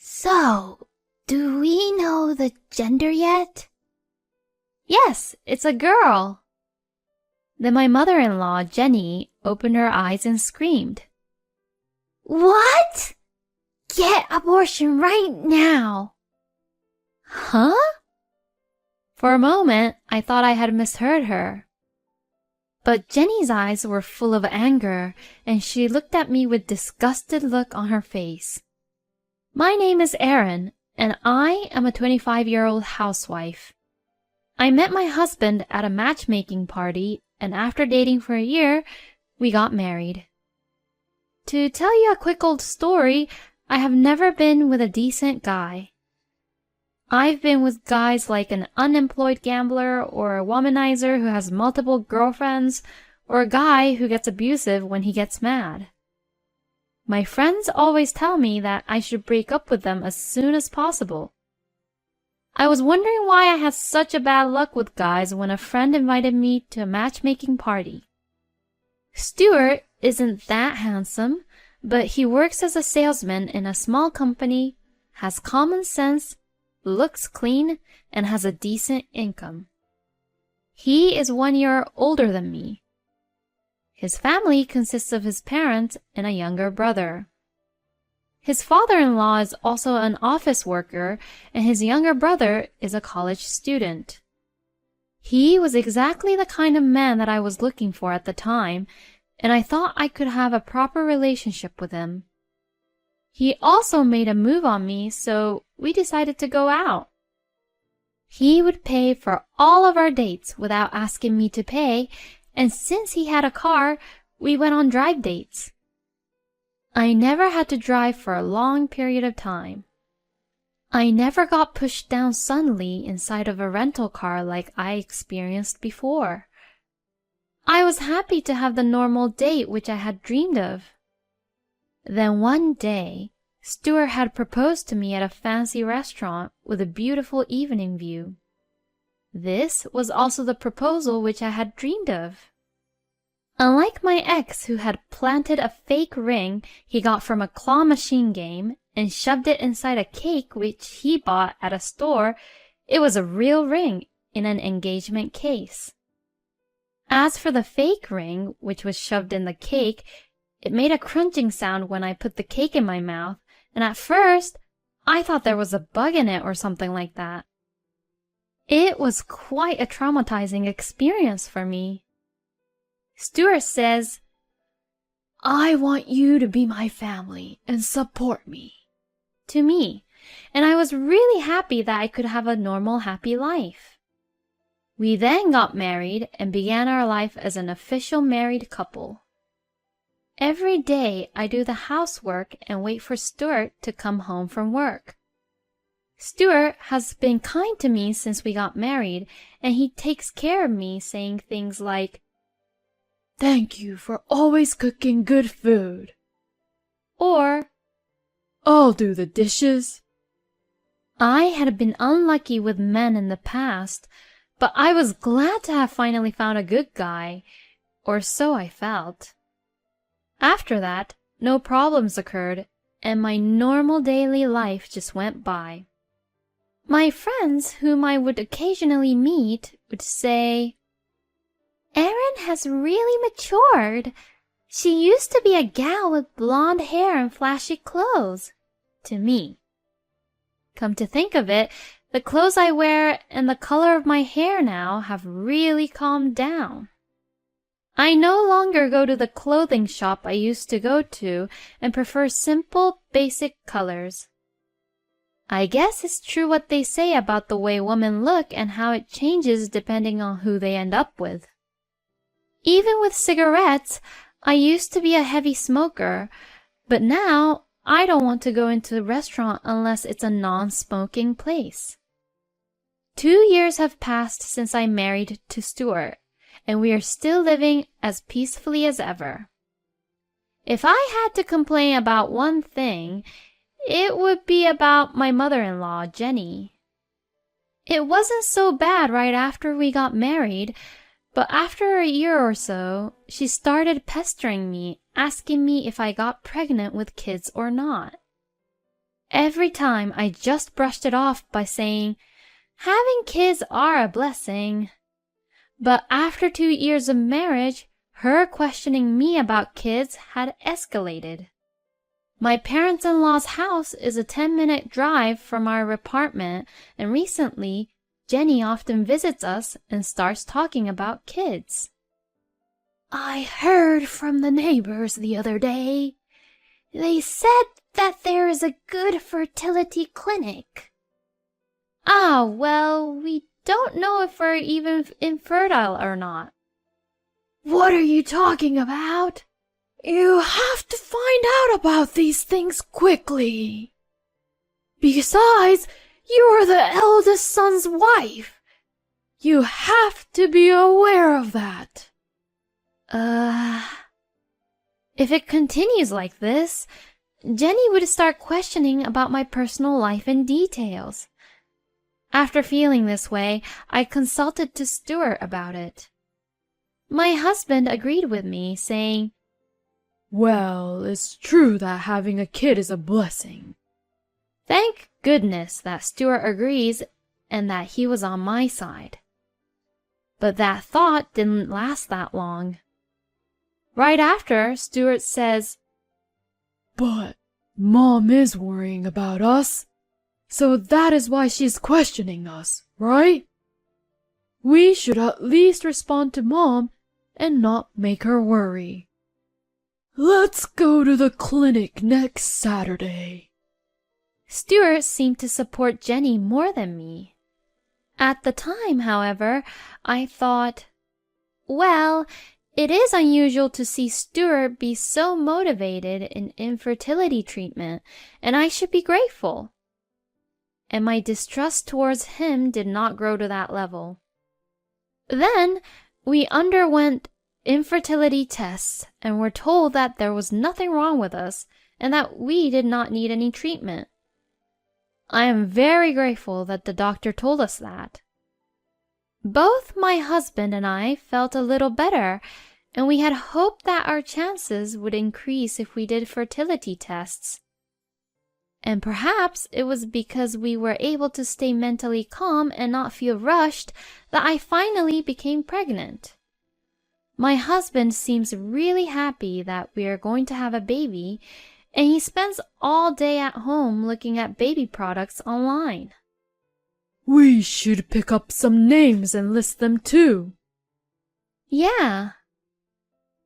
So, do we know the gender yet? Yes, it's a girl. Then my mother-in-law, Jenny, opened her eyes and screamed. What? Get abortion right now. Huh? For a moment, I thought I had misheard her. But Jenny's eyes were full of anger, and she looked at me with disgusted look on her face. My name is Erin, and I am a 25-year-old housewife. I met my husband at a matchmaking party, and after dating for a year, we got married. To tell you a quick old story, I have never been with a decent guy. I've been with guys like an unemployed gambler or a womanizer who has multiple girlfriends or a guy who gets abusive when he gets mad. My friends always tell me that I should break up with them as soon as possible. I was wondering why I had such a bad luck with guys when a friend invited me to a matchmaking party. Stuart isn't that handsome, but he works as a salesman in a small company, has common sense, looks clean, and has a decent income. He is 1 year older than me. His family consists of his parents and a younger brother. His father-in-law is also an office worker, and his younger brother is a college student. He was exactly the kind of man that I was looking for at the time, and I thought I could have a proper relationship with him. He also made a move on me, so we decided to go out. He would pay for all of our dates without asking me to pay, and since he had a car, we went on drive dates. I never had to drive for a long period of time. I never got pushed down suddenly inside of a rental car like I experienced before. I was happy to have the normal date which I had dreamed of. Then one day, Stuart had proposed to me at a fancy restaurant with a beautiful evening view. This was also the proposal which I had dreamed of. Unlike my ex who had planted a fake ring he got from a claw machine game and shoved it inside a cake which he bought at a store, it was a real ring in an engagement case. As for the fake ring which was shoved in the cake, it made a crunching sound when I put the cake in my mouth, and at first I thought there was a bug in it or something like that. It was quite a traumatizing experience for me. Stuart says, "I want you to be my family and support me," to me, and I was really happy that I could have a normal, happy life. We then got married and began our life as an official married couple. Every day I do the housework and wait for Stuart to come home from work. Stuart has been kind to me since we got married, and he takes care of me, saying things like, "Thank you for always cooking good food," or "I'll do the dishes." I had been unlucky with men in the past, but I was glad to have finally found a good guy, or so I felt. After that, no problems occurred, and my normal daily life just went by. My friends, whom I would occasionally meet, would say, "Erin has really matured. She used to be a gal with blonde hair and flashy clothes," to me. Come to think of it, the clothes I wear and the color of my hair now have really calmed down. I no longer go to the clothing shop I used to go to and prefer simple, basic colors. I guess it's true what they say about the way women look and how it changes depending on who they end up with. Even with cigarettes, I used to be a heavy smoker, but now I don't want to go into a restaurant unless it's a non-smoking place. 2 years have passed since I married to Stuart, and we are still living as peacefully as ever. If I had to complain about one thing, it would be about my mother-in-law, Jenny. It wasn't so bad right after we got married, but after a year or so, she started pestering me, asking me if I got pregnant with kids or not. every time I just brushed it off by saying, "Having kids are a blessing." But after 2 years of marriage, her questioning me about kids had escalated. My parents-in-law's house is a 10-minute drive from our apartment, and recently, Jenny often visits us and starts talking about kids. "I heard from the neighbors the other day. They said that there is a good fertility clinic." "Ah, well, we don't know if we're even infertile or not." "What are you talking about? You have to find out about these things quickly. Besides, you are the eldest son's wife. You have to be aware of that." If it continues like this, Jenny would start questioning about my personal life in details. After feeling this way, I consulted to Stuart about it. My husband agreed with me, saying, "Well, it's true that having a kid is a blessing." Thank goodness that Stuart agrees and that he was on my side. But that thought didn't last that long. Right after, Stuart says, "But Mom is worrying about us, so that is why she's questioning us, right? We should at least respond to Mom and not make her worry. Let's go to the clinic next Saturday." Stuart seemed to support Jenny more than me. At the time, however, I thought, well, it is unusual to see Stuart be so motivated in infertility treatment, and I should be grateful. And my distrust towards him did not grow to that level. Then we underwent infertility tests and were told that there was nothing wrong with us and that we did not need any treatment. I am very grateful that the doctor told us that. Both my husband and I felt a little better, and we had hoped that our chances would increase if we did fertility tests. And perhaps it was because we were able to stay mentally calm and not feel rushed that I finally became pregnant. My husband seems really happy that we are going to have a baby, and he spends all day at home looking at baby products online. We should pick up some names and list them too. Yeah.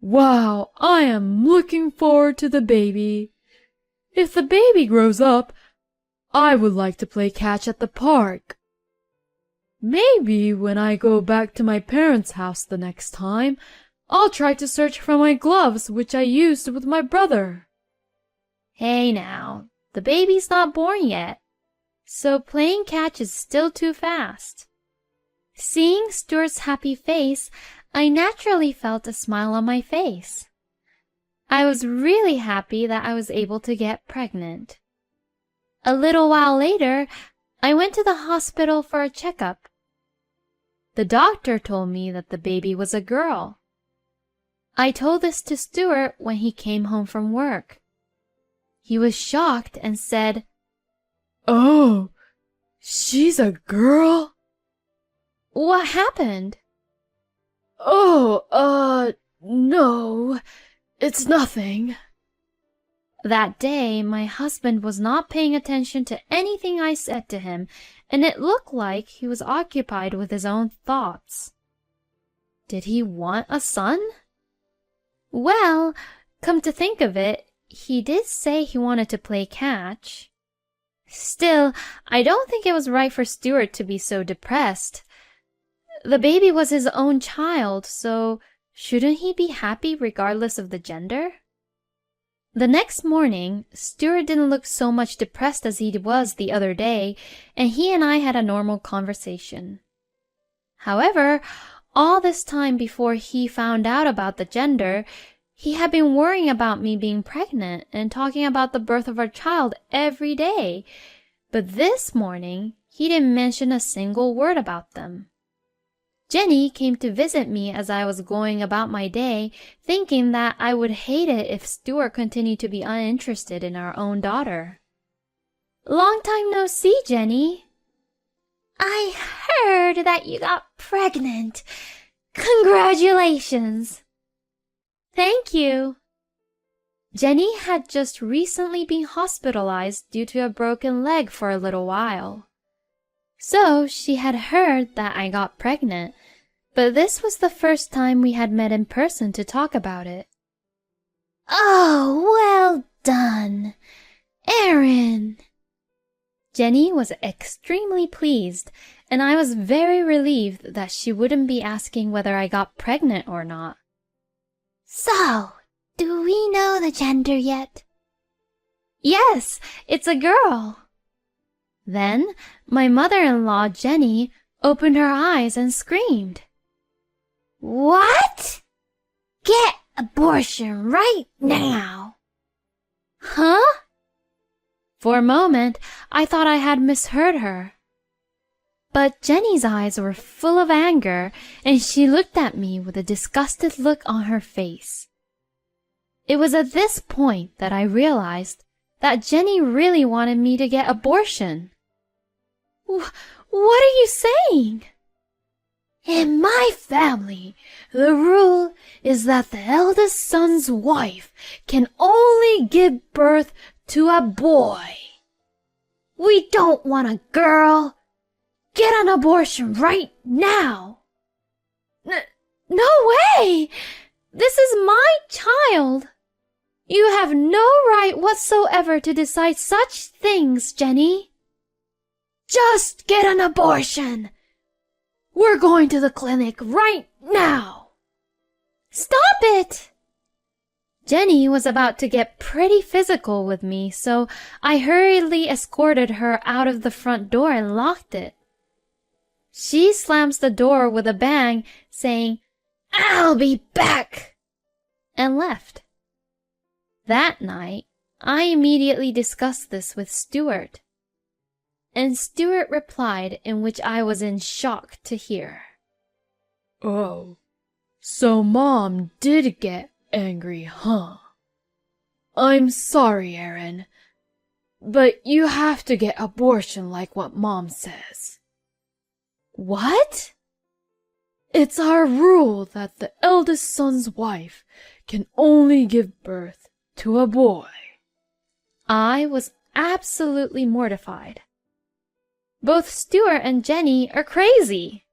Wow, I am looking forward to the baby. If the baby grows up, I would like to play catch at the park. Maybe when I go back to my parents' house the next time, I'll try to search for my gloves which I used with my brother. Hey now, the baby's not born yet, so playing catch is still too fast. Seeing Stuart's happy face, I naturally felt a smile on my face. I was really happy that I was able to get pregnant. A little while later, I went to the hospital for a checkup. The doctor told me that the baby was a girl. I told this to Stuart when he came home from work. He was shocked and said, "Oh, she's a girl?" What happened? Oh, no, it's nothing. That day, my husband was not paying attention to anything I said to him, and it looked like he was occupied with his own thoughts. Did he want a son? Well, come to think of it, he did say he wanted to play catch. Still, I don't think it was right for Stuart to be so depressed. The baby was his own child, so shouldn't he be happy regardless of the gender? The next morning, Stuart didn't look so much depressed as he was the other day, and he and I had a normal conversation. However, all this time before he found out about the gender, he had been worrying about me being pregnant and talking about the birth of our child every day. But this morning, he didn't mention a single word about them. Jenny came to visit me as I was going about my day, thinking that I would hate it if Stuart continued to be uninterested in our own daughter. Long time no see, Jenny. I heard that you got pregnant. Congratulations. Thank you. Jenny had just recently been hospitalized due to a broken leg for a little while. So she had heard that I got pregnant, but this was the first time we had met in person to talk about it. Oh, well done, Erin. Jenny was extremely pleased, and I was very relieved that she wouldn't be asking whether I got pregnant or not. So, do we know the gender yet? Yes, it's a girl. Then my mother-in-law, Jenny, opened her eyes and screamed. What? Get abortion right now. Huh? For a moment, I thought I had misheard her. But Jenny's eyes were full of anger, and she looked at me with a disgusted look on her face. It was at this point that I realized that Jenny really wanted me to get abortion. What are you saying? In my family, the rule is that the eldest son's wife can only give birth to a boy. We don't want a girl. Get an abortion right now. No way! This is my child. You have no right whatsoever to decide such things, Jenny. Just get an abortion. We're going to the clinic right now. Stop it! Jenny was about to get pretty physical with me, so I hurriedly escorted her out of the front door and locked it. She slams the door with a bang, saying, "I'll be back," and left. That night, I immediately discussed this with Stuart. And Stuart replied in which I was in shock to hear. Oh, so Mom did get angry, huh? I'm sorry, Erin, but you have to get abortion like what Mom says. What? It's our rule that the eldest son's wife can only give birth to a boy. I was absolutely mortified. Both Stuart and Jenny are crazy.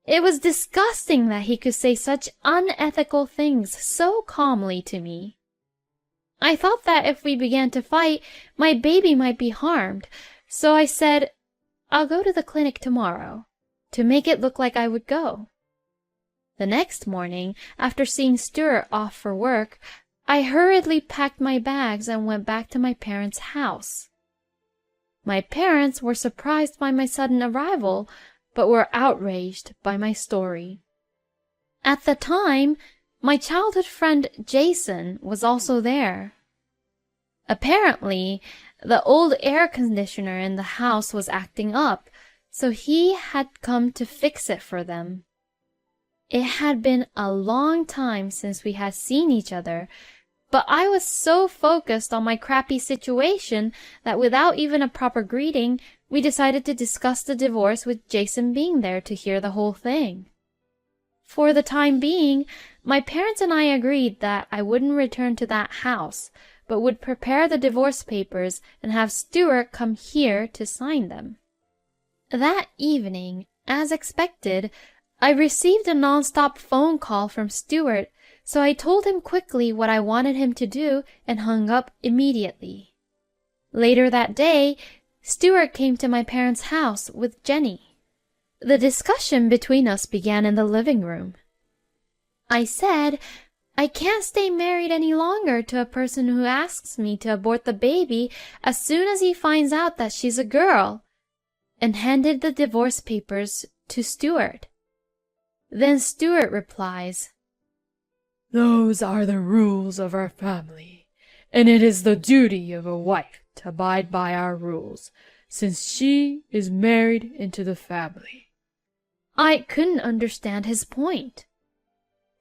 It was disgusting that he could say such unethical things so calmly to me. I thought that if we began to fight, my baby might be harmed, so I said, "I'll go to the clinic tomorrow," to make it look like I would go. The next morning, after seeing Stuart off for work, I hurriedly packed my bags and went back to my parents' house. My parents were surprised by my sudden arrival, but were outraged by my story. At the time, my childhood friend Jason was also there. Apparently, the old air conditioner in the house was acting up, so he had come to fix it for them. It had been a long time since we had seen each other, but I was so focused on my crappy situation that without even a proper greeting, we decided to discuss the divorce with Jason being there to hear the whole thing. For the time being, my parents and I agreed that I wouldn't return to that house, but would prepare the divorce papers and have Stuart come here to sign them. That evening, as expected, I received a non-stop phone call from Stuart, so I told him quickly what I wanted him to do and hung up immediately. Later that day, Stuart came to my parents' house with Jenny. The discussion between us began in the living room. I said, "I can't stay married any longer to a person who asks me to abort the baby as soon as he finds out that she's a girl," and handed the divorce papers to Stuart. Then Stuart replies, Those are the rules of our family, and it is the duty of a wife to abide by our rules, since she is married into the family. I couldn't understand his point.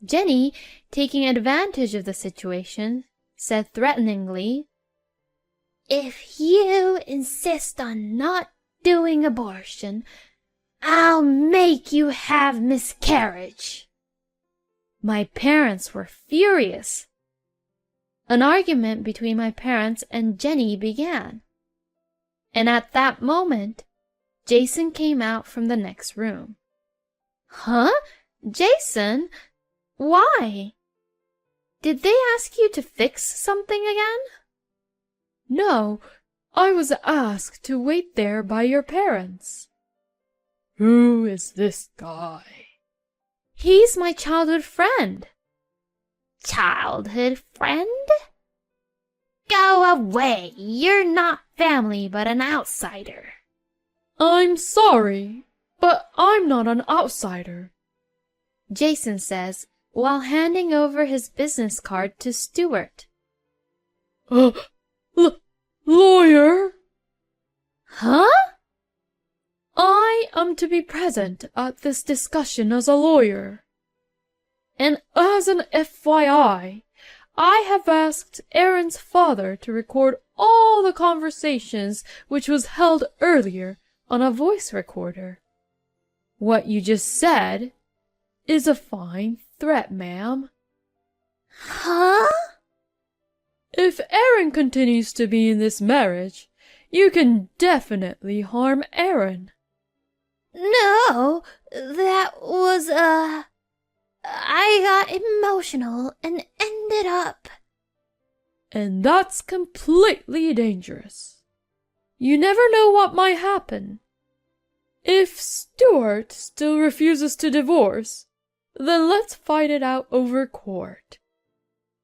Jenny, taking advantage of the situation, said threateningly, If you insist on not doing abortion, I'll make you have miscarriage." My parents were furious. An argument between my parents and Jenny began. And at that moment, Jason came out from the next room. "Huh? Jason? Why? Did they ask you to fix something again?" "No, I was asked to wait there by your parents." "Who is this guy?" "He's my childhood friend." "Childhood friend? Go away. You're not family but an outsider." "I'm sorry, but I'm not an outsider," Jason says while handing over his business card to Stuart. Lawyer? Huh? I am to be present at this discussion as a lawyer. And as an FYI, I have asked Aaron's father to record all the conversations which was held earlier on a voice recorder. What you just said is a fine threat, ma'am. Huh? If Aaron continues to be in this marriage, you can definitely harm Aaron. No, that was, I got emotional and ended up. And that's completely dangerous. You never know what might happen. If Stuart still refuses to divorce, then let's fight it out over court.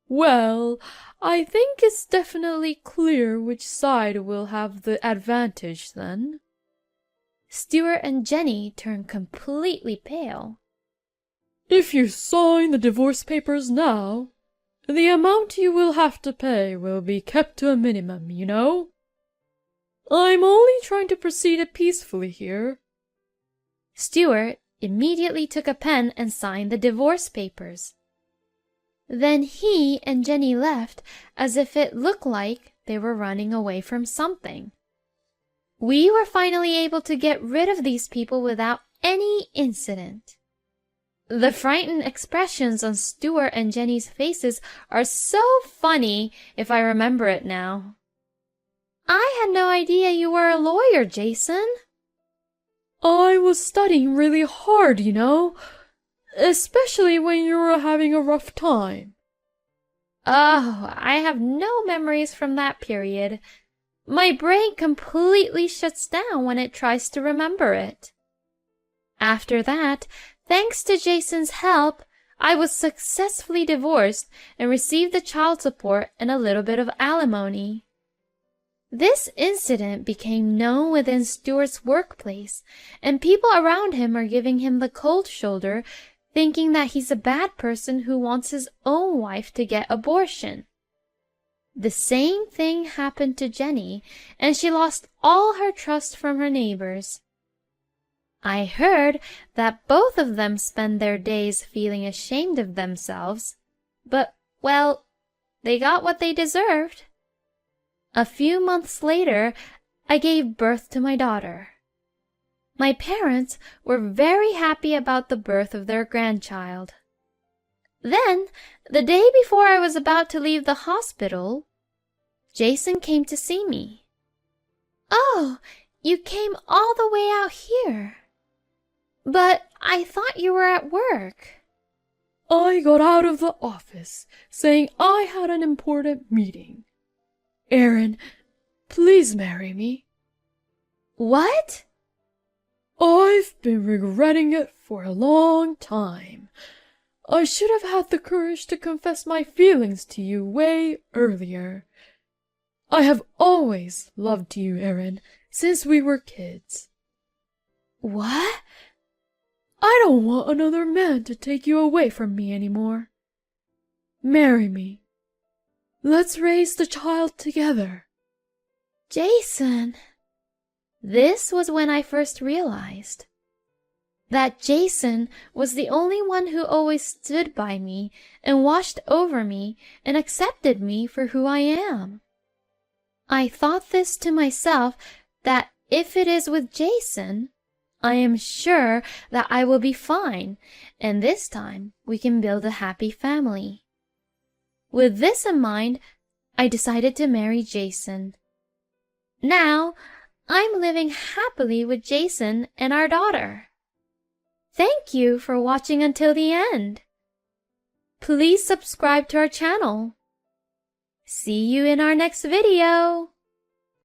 Well, I think it's definitely clear which side will have the advantage then. Stuart and Jenny turned completely pale. If you sign the divorce papers now, the amount you will have to pay will be kept to a minimum, you know. I'm only trying to proceed peacefully here. Stuart immediately took a pen and signed the divorce papers. Then he and Jenny left as if it looked like they were running away from something. We were finally able to get rid of these people without any incident. The frightened expressions on Stuart and Jenny's faces are so funny if I remember it now. I had no idea you were a lawyer, Jason. I was studying really hard, you know, especially when you were having a rough time. Oh, I have no memories from that period. My brain completely shuts down when it tries to remember it. After that, thanks to Jason's help, I was successfully divorced and received the child support and a little bit of alimony. This incident became known within Stuart's workplace, and people around him are giving him the cold shoulder, thinking that he's a bad person who wants his own wife to get abortion. The same thing happened to Jenny, and she lost all her trust from her neighbors. I heard that both of them spend their days feeling ashamed of themselves, but, well, they got what they deserved. A few months later, I gave birth to my daughter. My parents were very happy about the birth of their grandchild. Then, the day before I was about to leave the hospital, Jason came to see me. "Oh, you came all the way out here. But I thought you were at work." I got out of the office saying I had an important meeting. Aaron, please marry me. What? I've been regretting it for a long time. I should have had the courage to confess my feelings to you way earlier. I have always loved you, Aaron, since we were kids. What? I don't want another man to take you away from me anymore. Marry me. Let's raise the child together. Jason. This was when I first realized that Jason was the only one who always stood by me and watched over me and accepted me for who I am. I thought this to myself, that if it is with Jason, I am sure that I will be fine, and this time we can build a happy family. With this in mind, I decided to marry Jason. Now, I'm living happily with Jason and our daughter. Thank you for watching until the end. Please subscribe to our channel. See you in our next video.